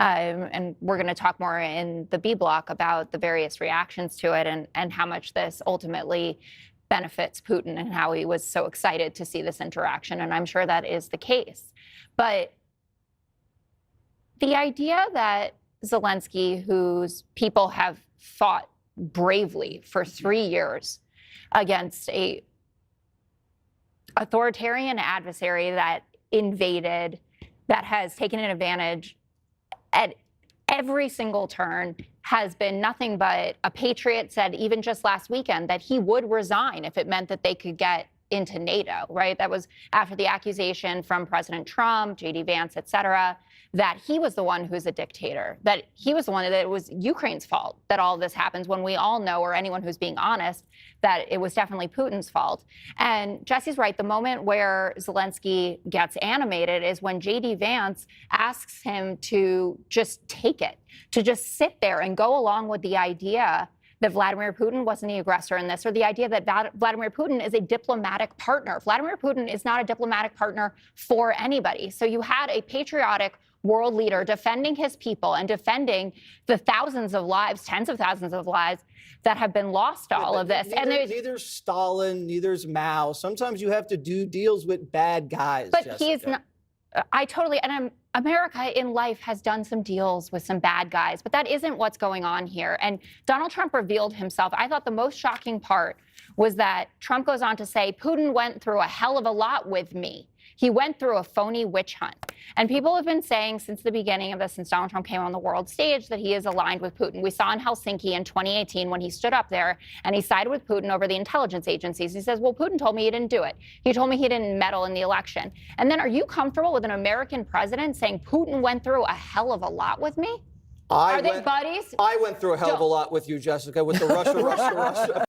And we're going to talk more in the B block about the various reactions to it and how much this ultimately benefits Putin and how he was so excited to see this interaction. And I'm sure that is the case. But the idea that Zelenskyy, whose people have fought bravely for 3 years against a authoritarian adversary that invaded, that has taken an advantage at every single turn, has been nothing but a patriot, said even just last weekend that he would resign if it meant that they could get into NATO, right? That was after the accusation from President Trump, J.D. Vance, et cetera, that he was the one who's a dictator, that he was the one that it was Ukraine's fault that all of this happens, when we all know, or anyone who's being honest, that it was definitely Putin's fault. And Jesse's right. The moment where Zelenskyy gets animated is when J.D. Vance asks him to just take it, to just sit there and go along with the idea that Vladimir Putin wasn't the aggressor in this, or the idea that Vladimir Putin is a diplomatic partner. Vladimir Putin is not a diplomatic partner for anybody. So you had a patriotic world leader defending his people and defending the thousands of lives, tens of thousands of lives that have been lost to all of this. Neither Stalin, neither's Mao. Sometimes you have to do deals with bad guys. But Jessica. he's not. America in life has done some deals with some bad guys, but that isn't what's going on here. And Donald Trump revealed himself. I thought the most shocking part was that Trump goes on to say, Putin went through a hell of a lot with me. He went through a phony witch hunt. And people have been saying since the beginning of this, since Donald Trump came on the world stage, that he is aligned with Putin. We saw in Helsinki in 2018 when he stood up there and he sided with Putin over the intelligence agencies. He says, well, Putin told me he didn't do it. He told me he didn't meddle in the election. And then are you comfortable with an American president saying Putin went through a hell of a lot with me? Are they buddies? I went through a hell of a lot with you, Jessica, with the Russia.